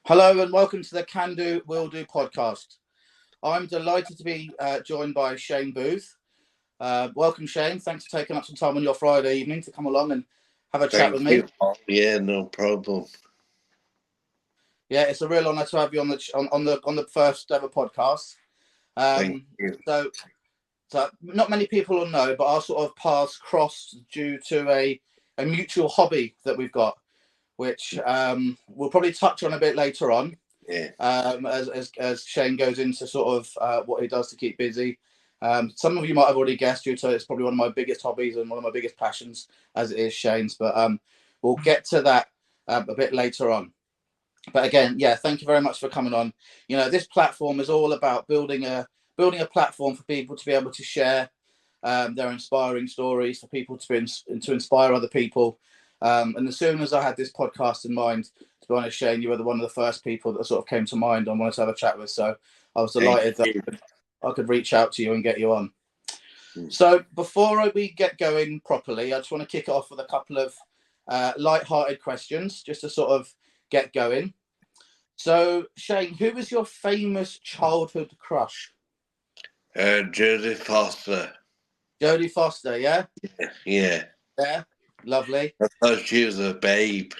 Hello and welcome to the Can Do, Will Do podcast. I'm delighted to be joined by Shane Booth. Welcome, Shane. Thanks for taking up some time on your Friday evening to come along and have a chat with me. Thank you. Yeah, no problem. Yeah, it's a real honour to have you on the first ever podcast. Thank you. So not many people will know, but our sort of paths crossed due to a mutual hobby that we've got, which we'll probably touch on a bit later on. Yeah. As Shane goes into sort of what he does to keep busy. Some of you might have already guessed, due to it's probably one of my biggest hobbies and one of my biggest passions, as it is Shane's. But we'll get to that a bit later on. But again, yeah, thank you very much for coming on. You know, this platform is all about building a platform for people to be able to share their inspiring stories, for people to inspire other people. And as soon as I had this podcast in mind, to be honest, Shane, you were one of the first people that sort of came to mind and wanted to have a chat with. So I was delighted that I could reach out to you and get you on. So before we get going properly, I just want to kick it off with a couple of light-hearted questions, just to sort of get going. So, Shane, who was your famous childhood crush? Jodie Foster. Jodie Foster, yeah? Yeah. Yeah, lovely. I thought she was a babe.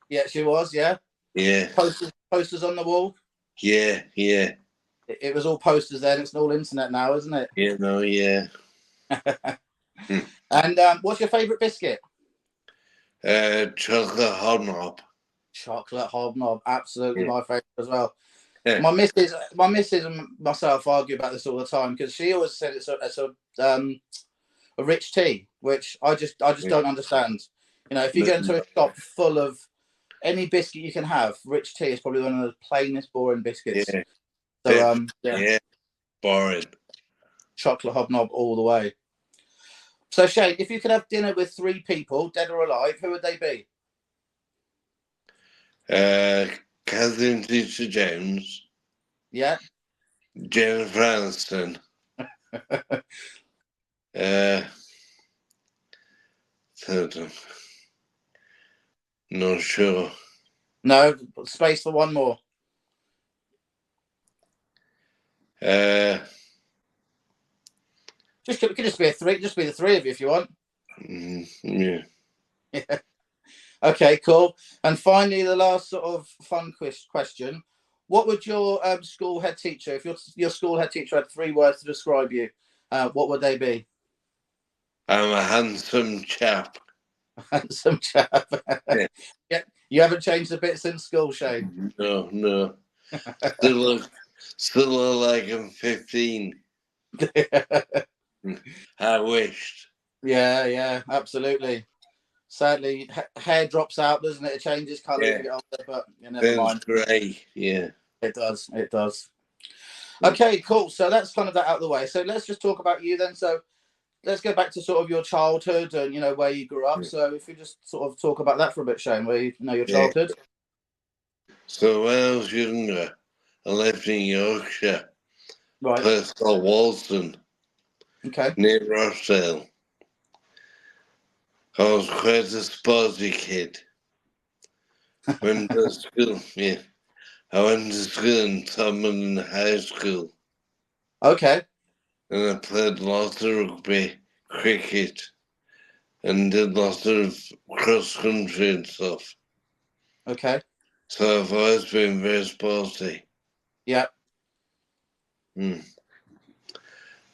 Yeah, she was, yeah? Yeah. Posters on the wall? Yeah. It was all posters then. It's all internet now, isn't it? Yeah, no, yeah. And what's your favourite biscuit? Chocolate hobnob. Chocolate hobnob, absolutely my favourite as well. Yeah. My missus and myself argue about this all the time, because she always said it's a rich tea, which I just don't understand. You know, if you go into a shop full of any biscuit you can have, rich tea is probably one of the plainest, boring biscuits. Yeah. So yeah, boring. Chocolate hobnob all the way. So Shane, if you could have dinner with 3 people, dead or alive, who would they be? Catherine Zeta-Jones. Yeah. Jennifer Aniston. Third one. Not sure. No, space for one more. It could just be just be the 3 of you if you want. Yeah. Okay, cool. And finally, the last sort of fun question: what would your school head teacher, if your school head teacher had 3 words to describe you, what would they be? I'm a handsome chap. Handsome chap. Yeah. You haven't changed a bit since school, Shane? No. Still look like I'm 15. I wished. Yeah, absolutely. Sadly, hair drops out, doesn't it? It changes colour as you get older, but never mind. Grey, yeah. It does. Okay, cool. So that's kind of that out of the way. So let's just talk about you then. So let's go back to sort of your childhood and, where you grew up. So if you just sort of talk about that for a bit, Shane, where your childhood. So when I was younger, I lived in Yorkshire. Right. A place called Walston. Okay. Near Rochdale. I was quite a sporty kid. Went to school, yeah. I went to school in Tubman High School. Okay. And I played lots of rugby, cricket, and did lots of cross-country and stuff. Okay. So I've always been very sporty. Yeah. I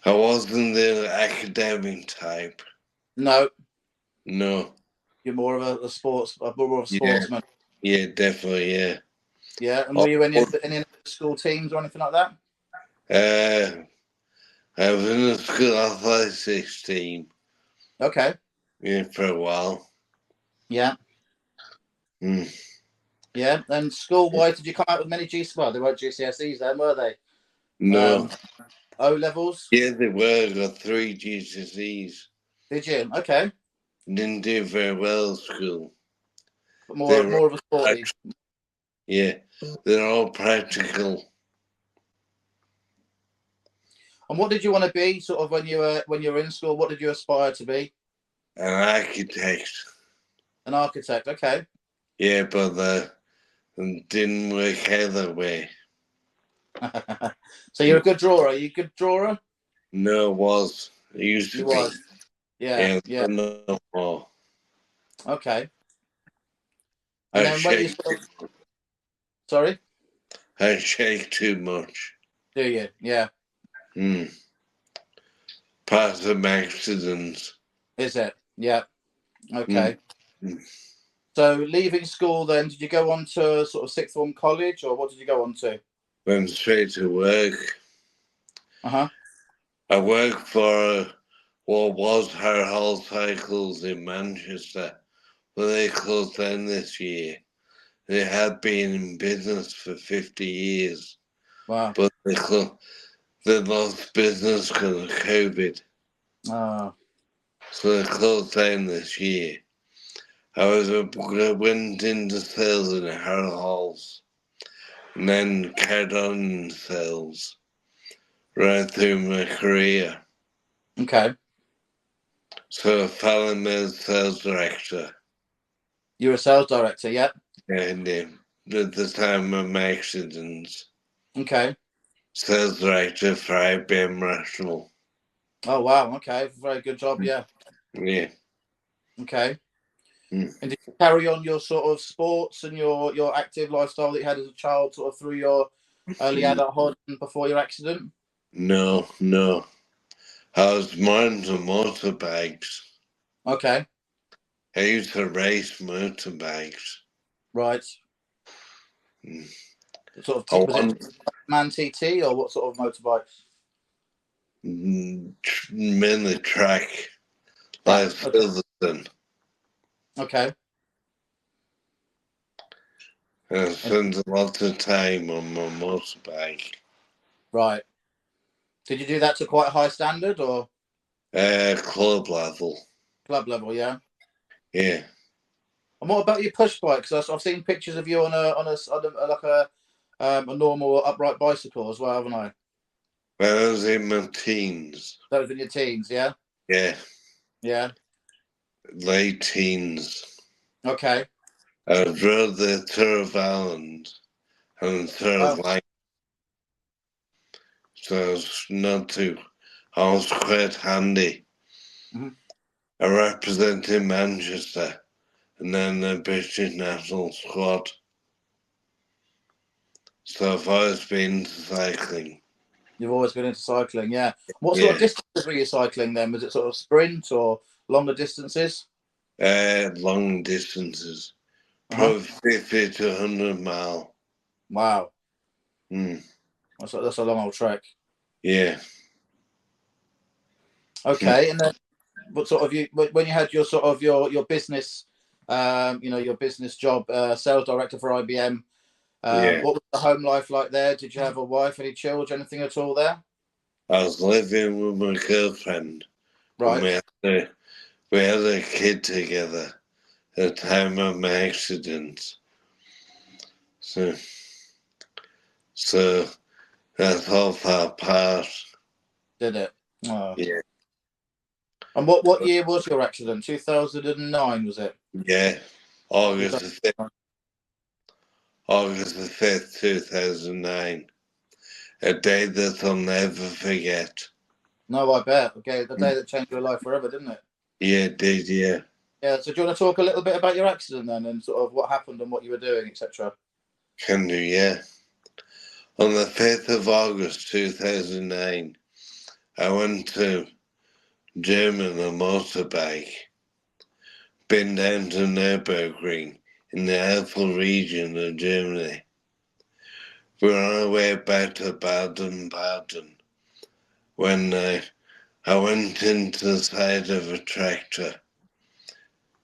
wasn't the academic type. No. You're more of a sportsman. Yeah, definitely, yeah. Yeah, and were you in any school teams or anything like that? I was in the school athletics team. Okay. Yeah, for a while. Yeah. Yeah, and school-wise, did you come out with many Well, they weren't GCSEs then, were they? No. O-levels? Yeah, they were. I got 3 GCSEs. Did you? Okay. Didn't do very well at school. But more of a sporty. Yeah, they're all practical. And what did you want to be, sort of, when you were in school? What did you aspire to be? An architect. An architect, okay. Yeah, but and didn't work either way. So you're a good drawer. Are you a good drawer? No, it was. It used to You be. was. Yeah, Yeah, yeah. but no more. Okay. And I then when you shake sort too, of, sorry, I shake too much. do you? Yeah. Mm. Part of accidents. Is it? Yeah. Mm. Okay. Mm. So leaving school, then did you go on to sort of sixth form college, or what did you go on to? Went straight to work. Uh-huh. I worked for what was Hall Cycles in Manchester, but they closed down this year. They had been in business for 50 years, Wow. but they lost business because of COVID. Oh. So they closed down this year. I went into sales in Halls and then carried on in sales right through my career. Okay. So I fell in as sales director You're a sales director, yeah? and at the time of my accidents, Okay. sales director for IBM Rational. Oh, wow. Okay. Very good job, yeah. Yeah. Okay. Mm. And did you carry on your sort of sports and your active lifestyle that you had as a child sort of through your early adulthood and before your accident? No, no. I was more into motorbikes. Okay. I used to race motorbikes. Right. Mm. Sort of, I was it want Man TT or what sort of motorbikes? mainly track, Track. like Okay. Silverstone. Okay. And I And, spent a lot of time on my motorbike. right. Did you do that to quite a high standard or Club level. club level? Yeah. Yeah. And what about your push bike? Because I've seen pictures of you on a like a normal upright bicycle as well, haven't I? When I was in my teens. That was in your teens, yeah. Yeah. Yeah. Late teens. Okay. I drove the Tour of Ireland and the Tour of Oh. Life. So I was not too. I was quite handy. Mhm. I represented Manchester and then the British national squad. So I've always been to cycling. You've always been into cycling, yeah. What sort of Yeah. distances were you cycling then? Was it sort of sprint or longer distances? Long distances. Uh-huh. Probably 50 to 100 mile. Wow. Mm. That's a long old trek. Yeah. Okay, and then what sort of you when you had your sort of your business, your business job, sales director for IBM. Yeah. What was the home life like there? Did you have a wife, any children, anything at all there? I was living with my girlfriend and Right. we had a kid together at the time of my accident. So, so that's all fell apart. Did it? Oh. Yeah. And what year was your accident? 2009, was it? Yeah. August the 5th, 2009. August the 5th, 2009. A day that I'll never forget. No, I bet. Okay, the day that changed your life forever, didn't it? Yeah, it did, yeah. Yeah. So do you want to talk a little bit about your accident then, and sort of what happened and what you were doing, etc.? Can do, yeah. On the 5th of August 2009, I went to Germany on a motorbike, been down to Nürburgring in the Eifel region of Germany. We were on our way back to Baden-Baden when I went into the side of a tractor.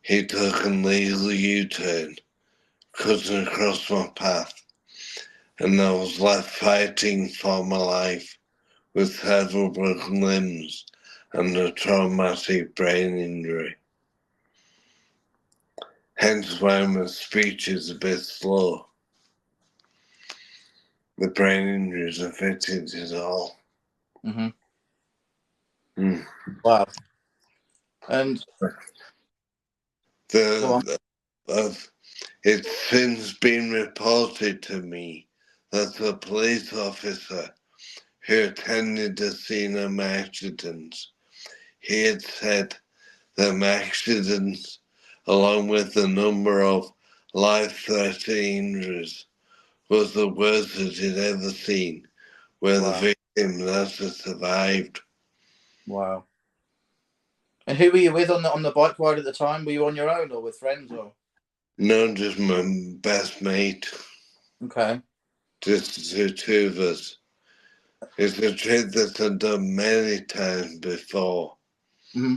He took an illegal U-turn, cutting across my path, and I was left fighting for my life with several broken limbs and a traumatic brain injury. Hence why my speech is a bit slow. The brain injuries affected it all. Mm-hmm. Mm. Wow. And go on. The, It's since been reported to me that the police officer who attended the scene of my accident, he had said that my accident, along with the number of life-threatening injuries, was the worst that he'd ever seen, where the Wow. victim actually survived. Wow. And who were you with on the bike ride at the time? Were you on your own or with friends or? No, just my best mate, Okay. just the two of us. It's a trip that I've done many times before. Mm-hmm.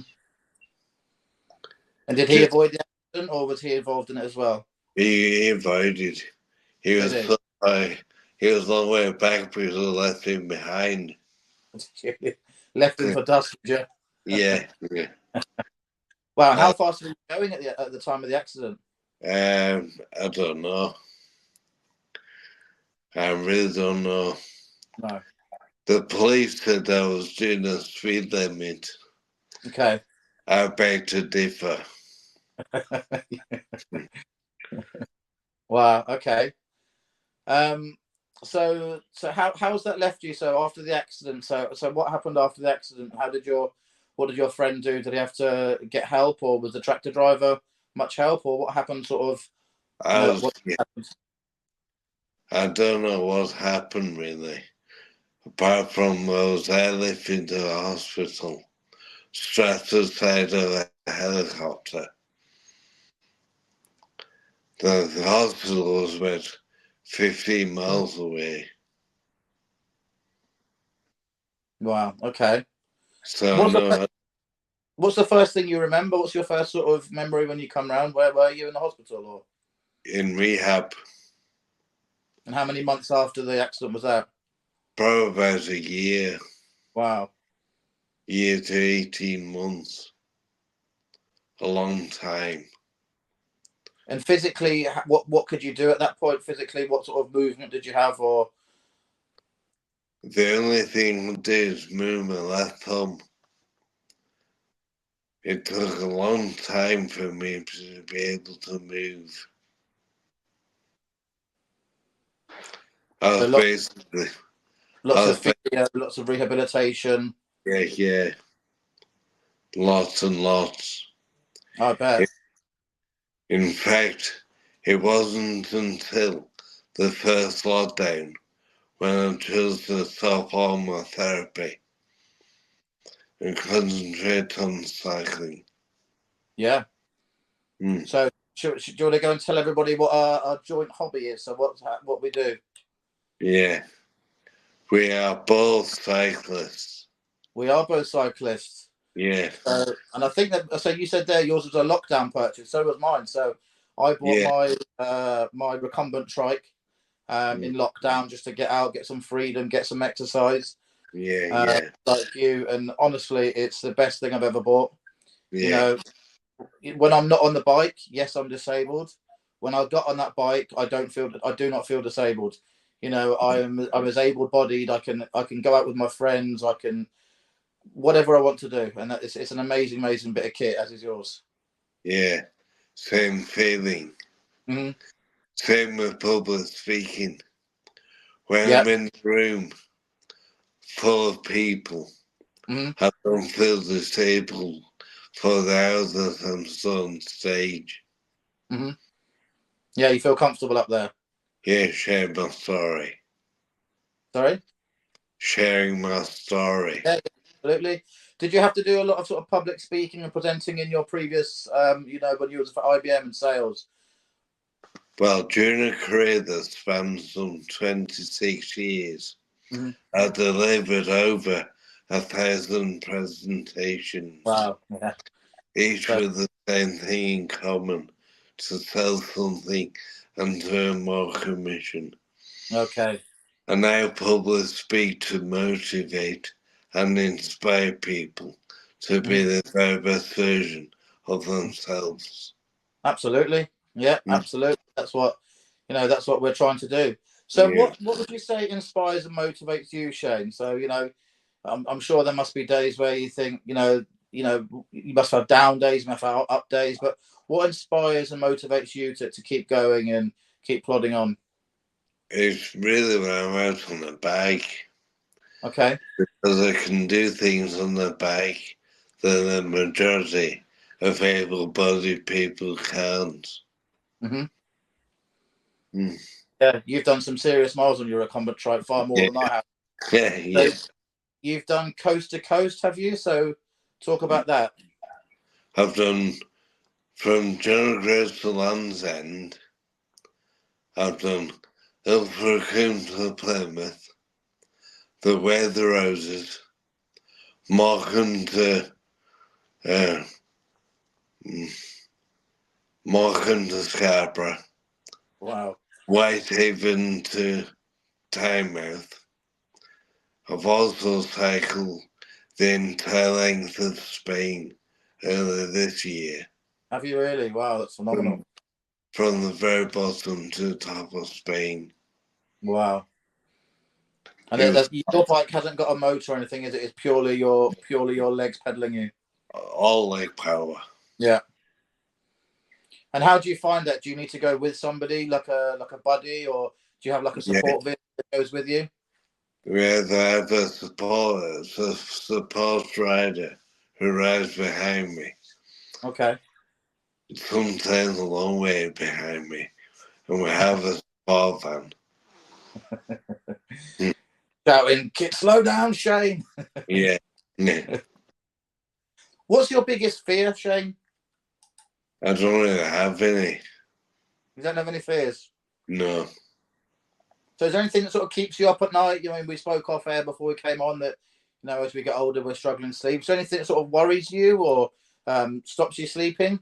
And did he Just avoid the accident or was he involved in it as well? he avoided. He Did was he? so high. He was a long way back, but he was left him behind. Left him for dust, yeah. Yeah, yeah. Wow. And how fast were you going at the time of the accident? I don't know. I really don't know. No. The police said I was doing a speed limit. Okay. I beg to differ. Wow. Okay. Um. So how's that left you? So after the accident, so what happened after the accident? What did your friend do? Did he have to get help, or was the tractor driver much help, or what happened? Sort of, what happened? I don't know what happened really. Apart from those airlifted into the hospital, strapped to the side of a helicopter. The hospital was about 15 miles away. Wow. Okay. So What's the no, What's the first thing you remember? What's your first sort of memory when you come round? Where were you in the hospital, or in rehab, and how many months after the accident was that? probably about a Wow. year to 18 months, a long time. And physically, what could you do at that point? Physically, what sort of movement did you have, or The only thing I did is move my left thumb. It took a long time for me to be able to move. I so was basically, I lots of was physio, lots of rehabilitation? yeah, lots and lots. I bet. In fact, it wasn't until the first lockdown when I chose to stop all my therapy and concentrate on cycling. Yeah. Mm. So do you want to go and tell everybody what our joint hobby is? So what we do? Yeah, we are both cyclists. We are both cyclists. Yeah, And I think that so you said there yours was a lockdown purchase. So was mine. So I bought yeah, my recumbent trike in lockdown just to get out, get some freedom, get some exercise. yeah, Like you, and honestly, it's the best thing I've ever bought. You yeah, know, when I'm not on the bike, yes, I'm disabled. When I got on that bike, I do not feel disabled. I'm as able-bodied. I can go out with my friends. I can whatever I want to do, and it's an amazing bit of kit, as is yours. yeah. Same feeling. Mm-hmm. Same with public speaking. When Yeah. I'm in the room full of people, Mm-hmm. I don't feel disabled for the hours that I'm still on stage. Mm-hmm. Yeah, you feel comfortable up there. Yeah, share my story. Sorry. Sharing my story. Yeah, absolutely. Did you have to do a lot of sort of public speaking and presenting in your previous, when you was for IBM and sales? Well, during a career that spans some 26 years, Mm-hmm. I delivered over 1,000 presentations, Wow. Yeah. each So, with the same thing in common, to sell something and to earn more commission. okay. I now publicly speak to motivate and inspire people to be Mm-hmm. the very best version of themselves. Absolutely. Yeah, Mm, absolutely. That's what we're trying to do. So yeah. what would you say inspires and motivates you, Shane? So, I'm sure there must be days where you think, you must have down days, you must have up days, but What inspires and motivates you to keep going and keep plodding on? It's really when I'm out on the bike, Okay. because I can do things on the bike that the majority of able-bodied people can't. Hmm. Mm. Yeah, you've done some serious miles on your recumbent trike, far more Yeah, than I have. yeah, So yeah. you've done coast to coast, have you? So talk about that. I've done from John Grace to Land's End. I've done Ilfracombe to Plymouth, the Weather Roses, Morecambe to uh, Morecambe to Scarborough, Wow. Whitehaven to Tynemouth. I've also cycled the entire length of Spain earlier this year, Have you really? Wow, that's phenomenal. from, from the very bottom to the top of Spain. Wow. And It was your bike hasn't got a motor or anything, is it? It's purely your legs pedaling you. all leg power. Yeah. And how do you find that? Do you need to go with somebody, like a buddy, or do you have like a Yeah, support vehicle that goes with you? we have a support rider who rides behind me, Okay. sometimes a long way behind me, and we have a support van. Mm. Shouting, "Kid, slow down, Shane." Yeah, yeah. What's your biggest fear, Shane? I don't really have any. You don't have any fears. No. So is there anything that sort of keeps you up at night? You know, we spoke off air before we came on that, as we get older, we're struggling to sleep. So anything that sort of worries you or stops you sleeping?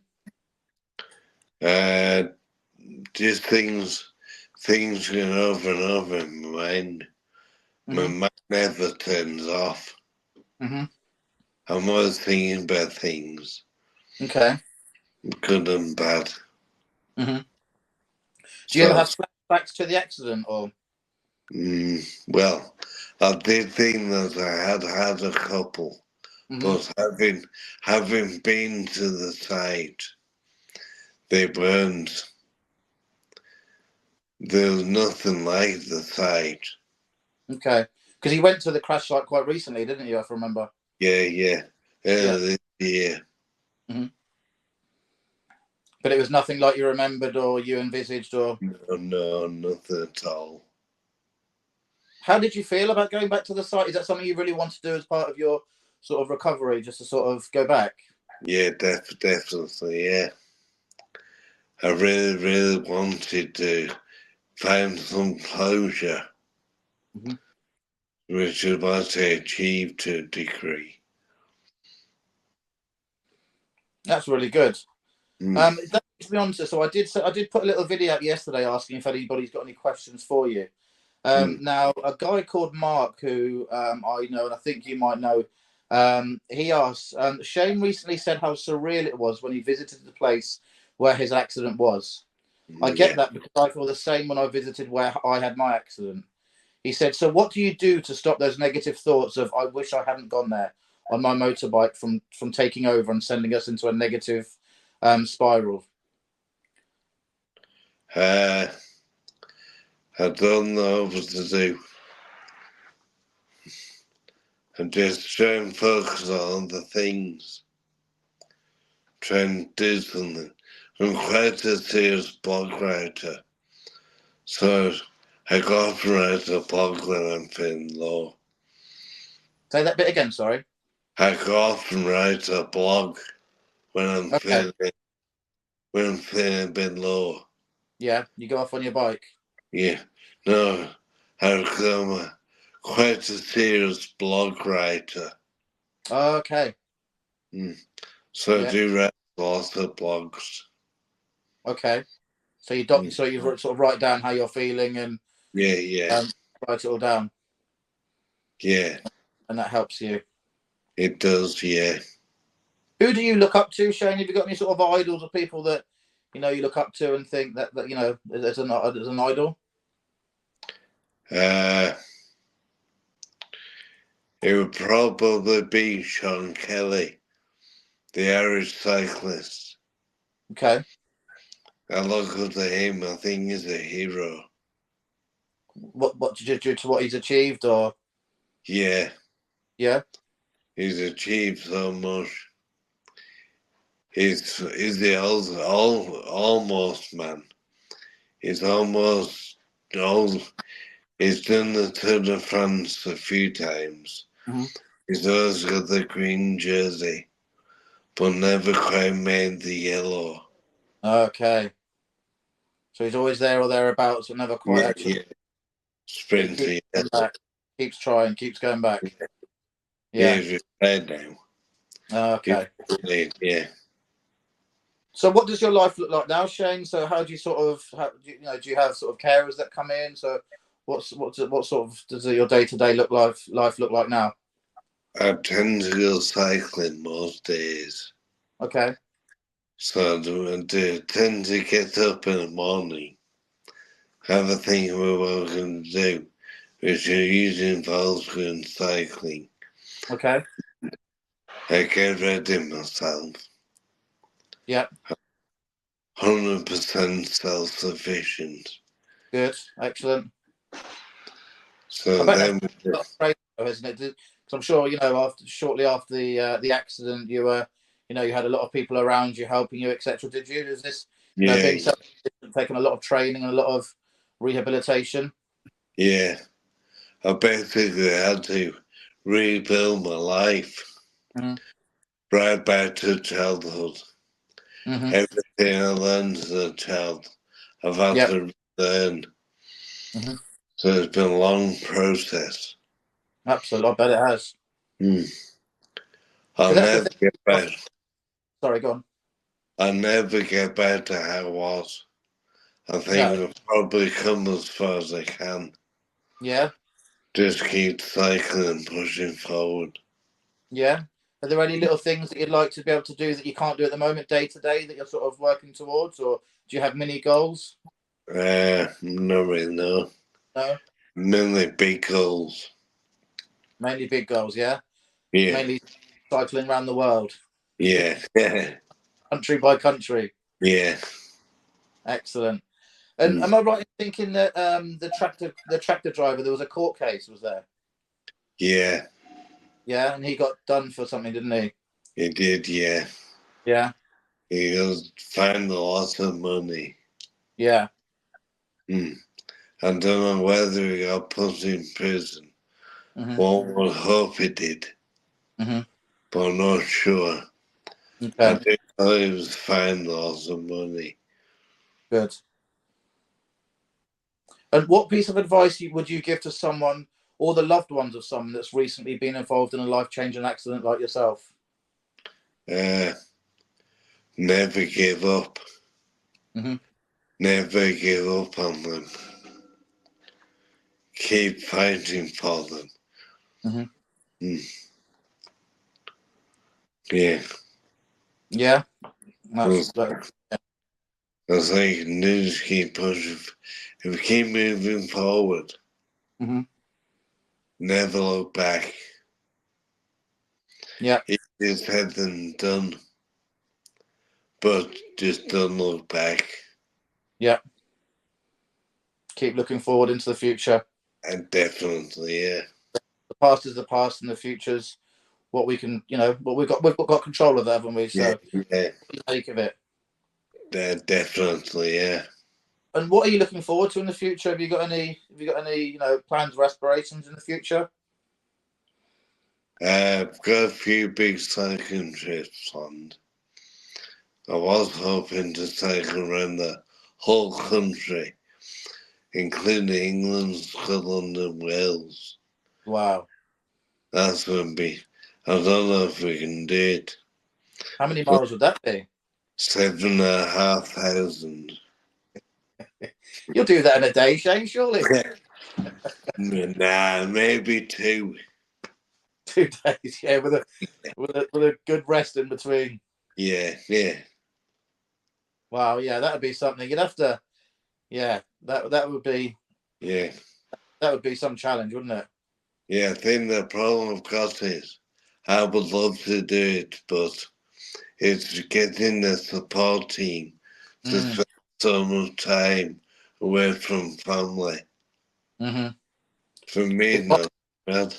Uh, just things going over and over in my mind. My Hmm. mind never turns off. Hmm. I'm always thinking about things, Okay. good and bad. Hmm. Do you ever So, have flashbacks to the accident or? well, I did think that I had a couple, Hmm. but having been to the site, they weren't. There was nothing like the site. Okay. Because he went to the crash site quite recently, didn't you? If I remember. Yeah, yeah. Yeah. Earlier this year. Hmm. But it was nothing like you remembered or you envisaged or. No, no, nothing at all. How did you feel about going back to the site? Is that something you really want to do as part of your sort of recovery, just to sort of go back? Yeah, definitely, yeah. I really, really wanted to find some closure, Hmm. which is what I achieved to a degree. That's really good. Mm, That leads me on to, so I did put a little video up yesterday asking if anybody's got any questions for you. mm, Now, a guy called Mark, who I know and I think you might know, he asked, Shane recently said how surreal it was when he visited the place where his accident was. I get yeah. that because I feel the same when I visited where I had my accident. He said, so what do you do to stop those negative thoughts of, I wish I hadn't gone there on my motorbike from taking over and sending us into a negative spiral? Uh, I don't know what to do. I'm just trying to focus on the things, trying to do something. I'm quite a serious blog writer, so I go off and write a blog when I'm feeling low. Say that bit again, sorry. I go off and write a blog when Okay. I'm feeling a bit low. Yeah, you go off on your bike. Yeah, no, I've become quite a serious blog writer. Okay. Mm. So I Yeah. do write lots of blogs. Okay. So Mm. so you sort of write down how you're feeling and Yeah, yeah, um, write it all down, yeah, and that helps you. it does, yeah. Who do you look up to, Shane? Have you got any sort of idols or people that you look up to and think that as an idol? Uh, it would probably be Sean Kelly, the Irish cyclist. Okay. I look up to him. I think he's a hero. What due to what he's achieved, or Yeah, yeah? he's achieved so much. He's the almost man. He's almost old. He's done the Tour de France a few times. Mm-hmm. He's always got the green jersey, but never quite made the yellow. Okay. So he's always there or thereabouts, but never quite Yeah, actually. yeah. But he keeps Sprinter going yellow. back, keeps trying, keeps going back. Yeah. He's retired now. He's Okay. played, yeah. So what does your life look like now, Shane? So how do you sort of, do you have sort of carers that come in? So what sort of does your day to day life look like now? I tend to go cycling most days. Okay. So I tend to get up in the morning, have a think about what I'm going to do, which usually involves going cycling. Okay. I get ready myself, Yeah. 100% self-sufficient. Good. Excellent. I So bet that's then, a lot of training, though, isn't it? Because I'm sure shortly after the accident, you were, you had a lot of people around you helping you, etc. Did you? Is this, being yeah, self taking a lot of training and a lot of rehabilitation? yeah, I basically had to rebuild my life Mm-hmm. right back to childhood. Mm-hmm. Everything I learned as a child, I've had Yep. to learn. Mm-hmm. So it's been a long process. Absolutely. I bet it has. Hmm. I'll Because that's the never thing. get back. Sorry, go on. I'll never get back to how I was. I think No. I'll probably come as far as I can. Yeah. Just keep cycling and pushing forward. Yeah. Are there any little things that you'd like to be able to do that you can't do at the moment, day to day, that you're sort of working towards, or do you have mini goals? Not really, no. No. Mainly big goals. Mainly big goals. Yeah. Yeah, Mainly cycling around the world, yeah, yeah, country by country. yeah. Excellent. And Mm. am I right in thinking that the tractor driver, there was a court case, was there? Yeah, Yeah, and he got done for something, didn't he? he did, yeah. Yeah. He goes find a lot of money. Yeah. Mm. I don't know whether he got put in prison. Mm-hmm. One would hope he did, Mm-hmm. but I'm not sure. I Okay. do know he was fined lots of money. Good. And what piece of advice would you give to someone or the loved ones of someone that's recently been involved in a life-changing accident like yourself? Uh, Never give up. Mm-hmm. Never give up on them. Keep fighting for them. Mm-hmm. Mm. Yeah, Yeah, that's that's, that. that's all you can do is keep pushing. If you keep moving forward, Mm-hmm. never look back. Yeah, Easier said than done, but just don't look back. yeah. Keep looking forward into the future. And definitely, yeah. The past is the past, and the future's what we can, what we've got control of that, haven't we? Yeah, So yeah, take of it. definitely, yeah. And what are you looking forward to in the future? Have you got any plans or aspirations in the future? I've got a few big cycling trips planned. I was hoping to cycle around the whole country, including England, Scotland, and Wales. Wow. That's going to be, I don't know if we can do it, How many but miles would that be? 7,500. You'll do that in a day, Shane, surely. Nah, maybe two. 2 days, yeah, with a good rest in between. Yeah, yeah, Wow, yeah, that would be something. You'd have to, yeah, that would be yeah. some challenge, wouldn't it? Yeah, I think the problem I've got is I would love to do it, but It's getting the support team to Mm. spend so much time away from family. Mm-hmm. For me, not bad.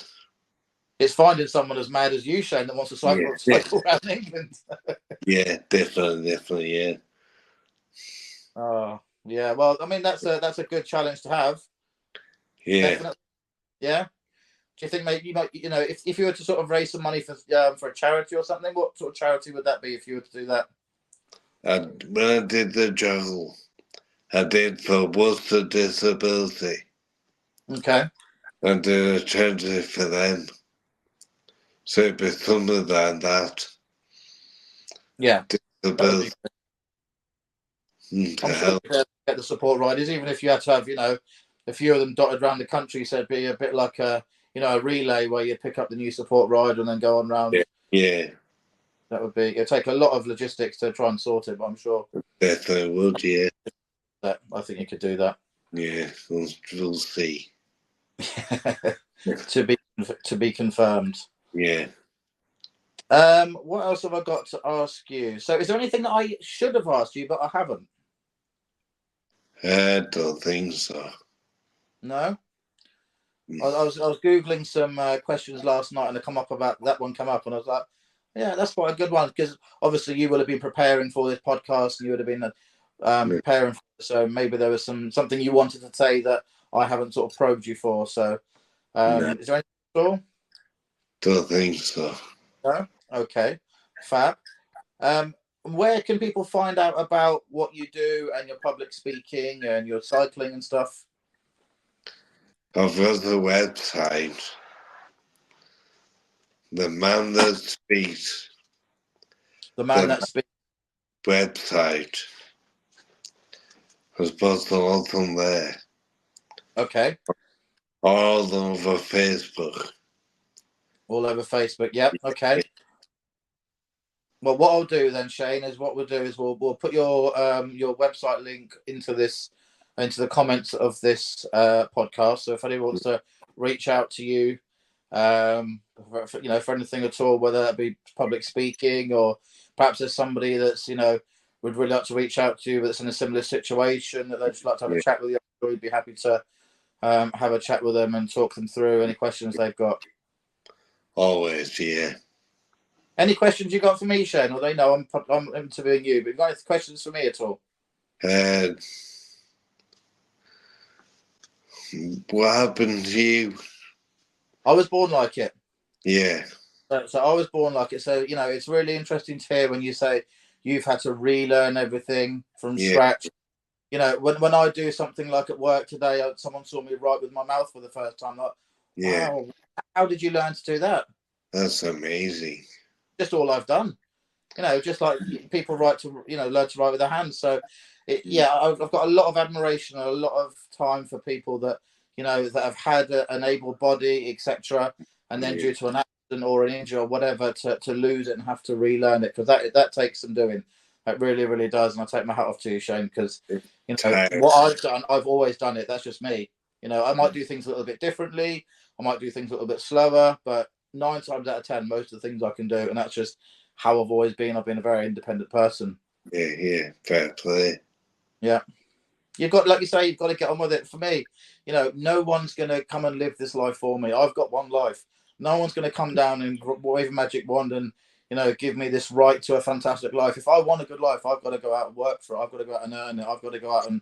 It's finding someone as mad as you, Shane, that wants to Yeah, cycle around England. yeah, definitely, yeah. Oh, yeah. Well, I mean, that's a good challenge to have. Yeah. Definitely. Yeah. Do you think maybe you might, if you were to sort of raise some money for a charity or something, what sort of charity would that be if you were to do that? When I did the juggle, I did for Worcester Disability. Okay. I did a charity for them. So it'd be something like that. Yeah. That would be Disability to I'm sure help. you'd get the support riders, even if you had to have, a few of them dotted around the country. So it'd be a bit like a relay where you pick up the new support rider and then go on round. Yeah, yeah, That would be, it'd take a lot of logistics to try and sort it, but I'm sure definitely would, yeah. that I think you could do that. Yeah, we'll see. to be to be confirmed. Yeah. What else have I got to ask you? So, is there anything that I should have asked you but I haven't? I don't think so. No. I was googling some questions last night, and they come up about that one come up, and I was like, yeah, that's quite a good one because obviously you would have been preparing for this podcast, and you would have been preparing for it, so maybe there was something you wanted to say that I haven't sort of probed you for. So, No, is there anything at all? don't think so. No. Okay. Fab. Where can people find out about what you do and your public speaking and your cycling and stuff? I've got a website, The Man That Speaks, The man the that speaks. website. There's both all of them there. Okay. All of them over Facebook. All over Facebook. Yep. Okay. Well, what I'll do then, Shane, is what we'll do is we'll put your website link into the comments of this podcast. So if anyone wants to reach out to you, for anything at all, whether that be public speaking or perhaps there's somebody that's would really like to reach out to you that's in a similar situation that they'd just like to have a chat with you, we'd be happy to have a chat with them and talk them through any questions they've got. Always, yeah. Any questions you got for me, Shane? Or they know I'm interviewing you, but you got any questions for me at all? What happened to you? I was born like it. Yeah. So I was born like it. So it's really interesting to hear when you say you've had to relearn everything from scratch. When I do something like at work today, someone saw me write with my mouth for the first time. Like, Yeah. wow, how did you learn to do that? That's amazing. Just all I've done. Just like people learn to write with their hands. So, I've got a lot of admiration and a lot of time for people that that have had an able body, etc., and then due to an accident or an injury or whatever, to lose it and have to relearn it, because that takes some doing. It really, really does, and I take my hat off to you, Shane, because what I've done, I've always done it. That's just me. I might do things a little bit differently. I might do things a little bit slower, but 9 times out of 10, most of the things I can do, and that's just how I've always been. I've been a very independent person. Yeah, fair play. Yeah. You've got, like you say, you've got to get on with it. For me, no one's going to come and live this life for me. I've got one life. No one's going to come down and wave a magic wand and, give me this right to a fantastic life. If I want a good life, I've got to go out and work for it. I've got to go out and earn it. I've got to go out and,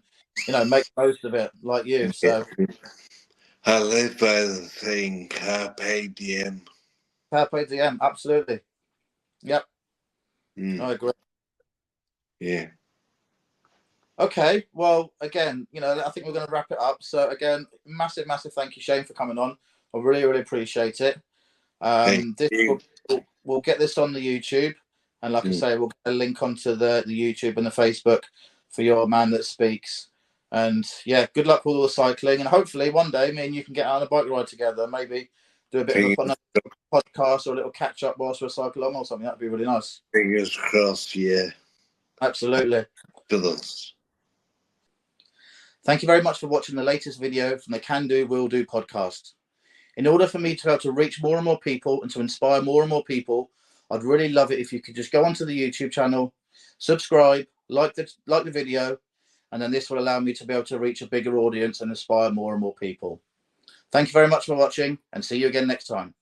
make most of it like you. So I live by the thing, carpe diem. Carpe diem, absolutely. Yep. I agree. Yeah. Okay, well, again, I think we're going to wrap it up. So, again, massive, massive thank you, Shane, for coming on. I really, really appreciate it. We'll get this on the YouTube, and like I say, we'll get a link onto the YouTube and the Facebook for your man that speaks. And yeah, good luck with all the cycling, and hopefully one day me and you can get on a bike ride together. Maybe do a bit of a podcast or a little catch up whilst we're cycling along or something. That'd be really nice. Fingers crossed, yeah. Absolutely. Fabulous. Thank you very much for watching the latest video from the Can Do Will Do podcast. In order for me to be able to reach more and more people and to inspire more and more people, I'd really love it if you could just go onto the YouTube channel, subscribe, like the video, and then this will allow me to be able to reach a bigger audience and inspire more and more people. Thank you very much for watching, and see you again next time.